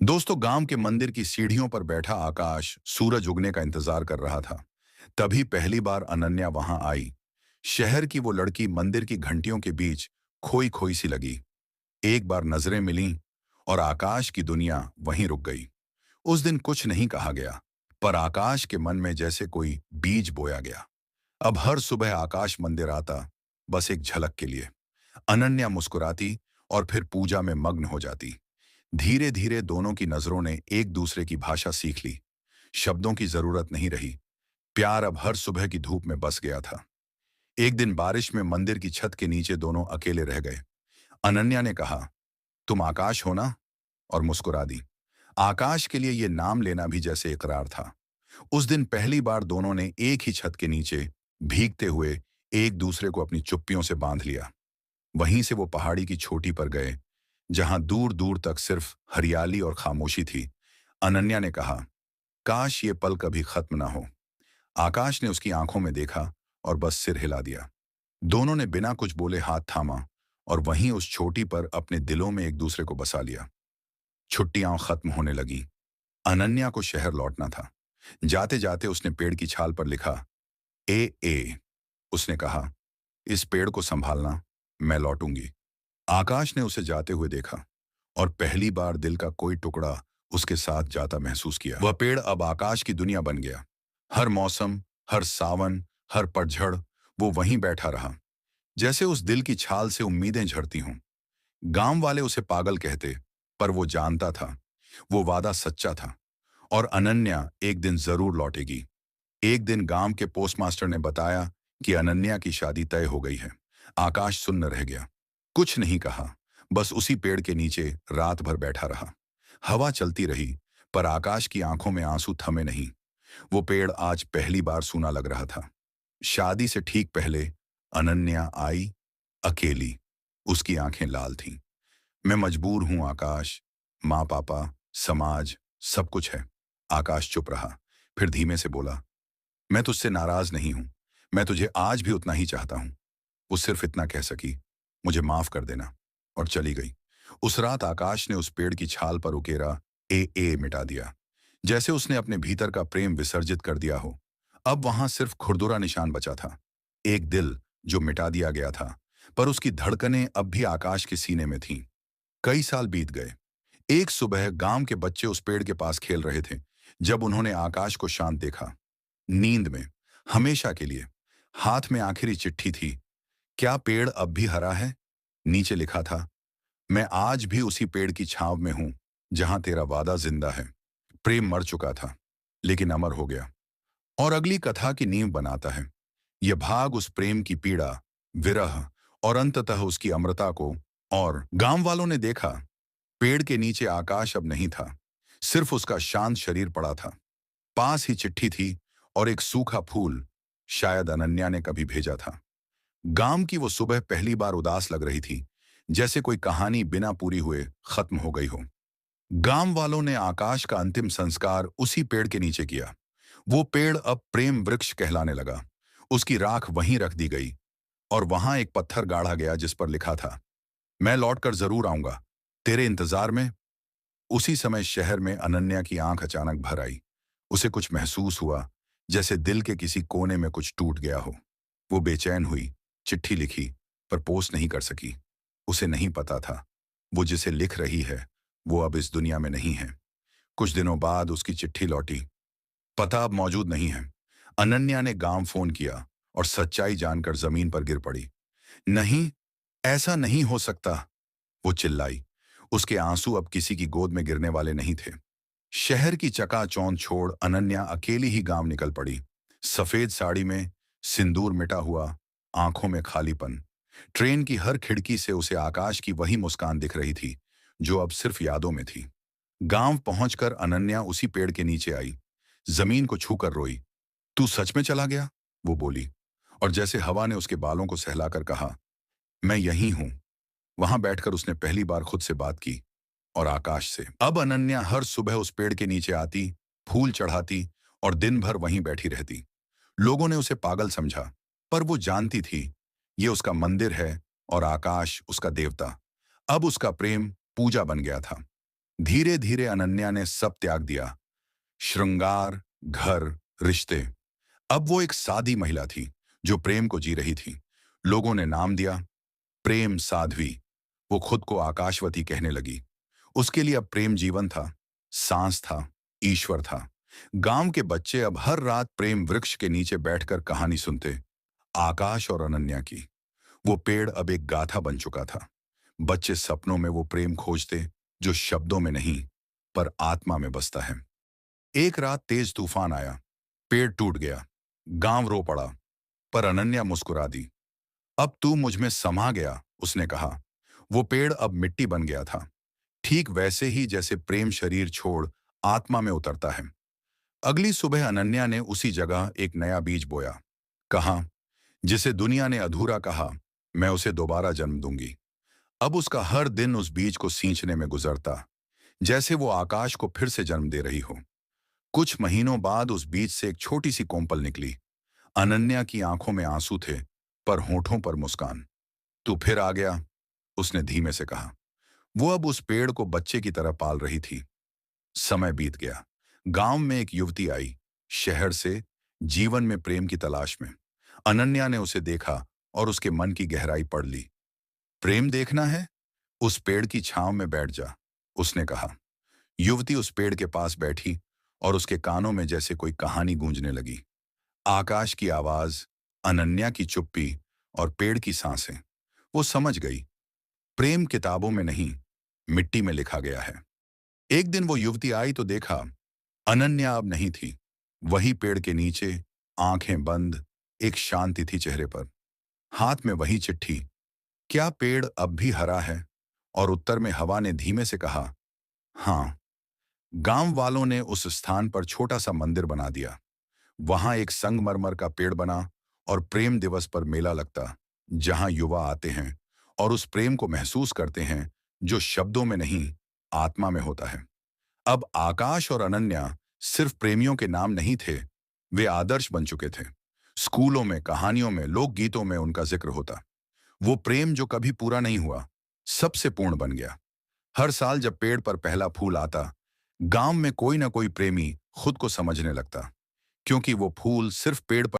दोस्तों, गांव के मंदिर की सीढ़ियों पर बैठा आकाश सूरज उगने का इंतजार कर रहा था। तभी पहली बार अनन्या वहां आई। शहर की वो लड़की मंदिर की घंटियों के बीच खोई खोई सी लगी। एक बार नजरें मिलीं और आकाश की दुनिया वहीं रुक गई। उस दिन कुछ नहीं कहा गया, पर आकाश के मन में जैसे कोई बीज बोया गया। अब हर सुबह आकाश मंदिर आता, बस एक झलक के लिए। अनन्या मुस्कुराती और फिर पूजा में मग्न हो जाती। धीरे धीरे दोनों की नजरों ने एक दूसरे की भाषा सीख ली। शब्दों की जरूरत नहीं रही। प्यार अब हर सुबह की धूप में बस गया था। एक दिन बारिश में मंदिर की छत के नीचे दोनों अकेले रह गए। अनन्या ने कहा, तुम आकाश हो ना? और मुस्कुरा दी। आकाश के लिए यह नाम लेना भी जैसे इकरार था। उस दिन पहली बार दोनों ने एक ही छत के नीचे भीगते हुए एक दूसरे को अपनी चुप्पियों से बांध लिया। वहीं से वो पहाड़ी की चोटी पर गए, जहां दूर दूर तक सिर्फ हरियाली और खामोशी थी। अनन्या ने कहा, काश ये पल कभी खत्म ना हो। आकाश ने उसकी आंखों में देखा और बस सिर हिला दिया। दोनों ने बिना कुछ बोले हाथ थामा और वहीं उस चोटी पर अपने दिलों में एक दूसरे को बसा लिया। छुट्टियां खत्म होने लगी। अनन्या को शहर लौटना था। जाते जाते उसने पेड़ की छाल पर लिखा, ए। उसने कहा, इस पेड़ को संभालना, मैं लौटूंगी। आकाश ने उसे जाते हुए देखा और पहली बार दिल का कोई टुकड़ा उसके साथ जाता महसूस किया। वह पेड़ अब आकाश की दुनिया बन गया। हर मौसम, हर सावन, हर पतझड़ वो वहीं बैठा रहा, जैसे उस दिल की छाल से उम्मीदें झड़ती हों। गांव वाले उसे पागल कहते, पर वो जानता था वो वादा सच्चा था और अनन्या एक दिन जरूर लौटेगी। एक दिन गांव के पोस्टमास्टर ने बताया कि अनन्या की शादी तय हो गई है। आकाश सुन्न रह गया। कुछ नहीं कहा, बस उसी पेड़ के नीचे रात भर बैठा रहा। हवा चलती रही, पर आकाश की आंखों में आंसू थमे नहीं। वो पेड़ आज पहली बार सूना लग रहा था। शादी से ठीक पहले अनन्या आई, अकेली। उसकी आंखें लाल थीं। मैं मजबूर हूं आकाश। माँ पापा, समाज, सब कुछ है। आकाश चुप रहा, फिर धीमे से बोला, मैं तुझसे नाराज नहीं हूं। मैं तुझे आज भी उतना ही चाहता हूं। वो सिर्फ इतना कह सकी, मुझे माफ कर देना, और चली गई। उस रात आकाश ने उस पेड़ की छाल पर उकेरा ए मिटा दिया, जैसे उसने अपने भीतर का प्रेम विसर्जित कर दिया हो। अब वहां सिर्फ खुरदुरा निशान बचा था, एक दिल जो मिटा दिया गया था, पर उसकी धड़कनें अब भी आकाश के सीने में थीं। कई साल बीत गए। एक सुबह गांव के बच्चे उस पेड़ के पास खेल रहे थे, जब उन्होंने आकाश को शांत देखा, नींद में, हमेशा के लिए। हाथ में आखिरी चिट्ठी थी। क्या पेड़ अब भी हरा है? नीचे लिखा था, मैं आज भी उसी पेड़ की छांव में हूं जहां तेरा वादा जिंदा है। प्रेम मर चुका था, लेकिन अमर हो गया, और अगली कथा की नींव बनाता है। यह भाग उस प्रेम की पीड़ा, विरह और अंततः उसकी अमरता को। और गांव वालों ने देखा, पेड़ के नीचे आकाश अब नहीं था, सिर्फ उसका शांत शरीर पड़ा था। पास ही चिट्ठी थी और एक सूखा फूल, शायद अनन्या ने कभी भेजा था। गांव की वो सुबह पहली बार उदास लग रही थी, जैसे कोई कहानी बिना पूरी हुए खत्म हो गई हो। गांव वालों ने आकाश का अंतिम संस्कार उसी पेड़ के नीचे किया। वो पेड़ अब प्रेम वृक्ष कहलाने लगा। उसकी राख वहीं रख दी गई और वहां एक पत्थर गाड़ा गया जिस पर लिखा था, मैं लौटकर जरूर आऊंगा, तेरे इंतजार में। उसी समय शहर में अनन्या की आंख अचानक भर आई। उसे कुछ महसूस हुआ, जैसे दिल के किसी कोने में कुछ टूट गया हो। वो बेचैन हुई, चिट्ठी लिखी, पर पोस्ट नहीं कर सकी। उसे नहीं पता था, वो जिसे लिख रही है वो अब इस दुनिया में नहीं है। कुछ दिनों बाद उसकी चिट्ठी लौटी। पता अब मौजूद नहीं है। अनन्या ने गांव फोन किया और सच्चाई जानकर जमीन पर गिर पड़ी। नहीं, ऐसा नहीं हो सकता, वो चिल्लाई। उसके आंसू अब किसी की गोद में गिरने वाले नहीं थे। शहर की चकाचौंध छोड़ अनन्या अकेली ही गांव निकल पड़ी। सफेद साड़ी में, सिंदूर मिटा हुआ, आंखों में खालीपन। ट्रेन की हर खिड़की से उसे आकाश की वही मुस्कान दिख रही थी, जो अब सिर्फ यादों में थी। गांव पहुंचकर अनन्या उसी पेड़ के नीचे आई, जमीन को छूकर रोई। तू सच में चला गया? वो बोली, और जैसे हवा ने उसके बालों को सहलाकर कहा, मैं यहीं हूं। वहां बैठकर उसने पहली बार खुद से बात की, और आकाश से। अब अनन्या हर सुबह उस पेड़ के नीचे आती, फूल चढ़ाती और दिन भर वहीं बैठी रहती। लोगों ने उसे पागल समझा, पर वो जानती थी ये उसका मंदिर है और आकाश उसका देवता। अब उसका प्रेम पूजा बन गया था। धीरे धीरे अनन्या ने सब त्याग दिया। श्रृंगार, घर, रिश्ते। अब वो एक सादी महिला थी जो प्रेम को जी रही थी। लोगों ने नाम दिया, प्रेम साध्वी। वो खुद को आकाशवती कहने लगी। उसके लिए अब प्रेम जीवन था, सांस था, ईश्वर था। गांव के बच्चे अब हर रात प्रेम वृक्ष के नीचे बैठकर कहानी सुनते, आकाश और अनन्या की। वो पेड़ अब एक गाथा बन चुका था। बच्चे सपनों में वो प्रेम खोजते जो शब्दों में नहीं पर आत्मा में बसता है। एक रात तेज तूफान आया, पेड़ टूट गया, गांव रो पड़ा, पर अनन्या मुस्कुरा दी। अब तू मुझ में समा गया, उसने कहा। वो पेड़ अब मिट्टी बन गया था, ठीक वैसे ही जैसे प्रेम शरीर छोड़ आत्मा में उतरता है। अगली सुबह अनन्या ने उसी जगह एक नया बीज बोया। कहा, जिसे दुनिया ने अधूरा कहा, मैं उसे दोबारा जन्म दूंगी। अब उसका हर दिन उस बीज को सींचने में गुजरता, जैसे वो आकाश को फिर से जन्म दे रही हो। कुछ महीनों बाद उस बीज से एक छोटी सी कोम्पल निकली। अनन्या की आंखों में आंसू थे, पर होठों पर मुस्कान। तू फिर आ गया, उसने धीमे से कहा। वो अब उस पेड़ को बच्चे की तरह पाल रही थी। समय बीत गया। गांव में एक युवती आई, शहर से, जीवन में प्रेम की तलाश में। अनन्या ने उसे देखा और उसके मन की गहराई पढ़ ली। प्रेम देखना है? उस पेड़ की छांव में बैठ जा, उसने कहा। युवती उस पेड़ के पास बैठी और उसके कानों में जैसे कोई कहानी गूंजने लगी। आकाश की आवाज, अनन्या की चुप्पी और पेड़ की सांसें। वो समझ गई, प्रेम किताबों में नहीं, मिट्टी में लिखा गया है। एक दिन वो युवती आई तो देखा, अनन्या अब नहीं थी। वही पेड़ के नीचे, आंखें बंद, एक शांति थी चेहरे पर, हाथ में वही चिट्ठी। क्या पेड़ अब भी हरा है? और उत्तर में हवा ने धीमे से कहा, हाँ। गांव वालों ने उस स्थान पर छोटा सा मंदिर बना दिया। वहां एक संगमरमर का पेड़ बना और प्रेम दिवस पर मेला लगता, जहां युवा आते हैं और उस प्रेम को महसूस करते हैं जो शब्दों में नहीं, आत्मा में होता है। अब आकाश और अनन्या सिर्फ प्रेमियों के नाम नहीं थे, वे आदर्श बन चुके थे। स्कूलों में, कहानियों में, लोकगीतों में उनका जिक्र होता। वो प्रेम जो कभी पूरा नहीं हुआ, सबसे पूर्ण बन गया। हर साल जब पेड़ पर पहला फूल आता, गांव में कोई ना कोई प्रेमी खुद को समझने लगता, क्योंकि वो फूल सिर्फ पेड़ पर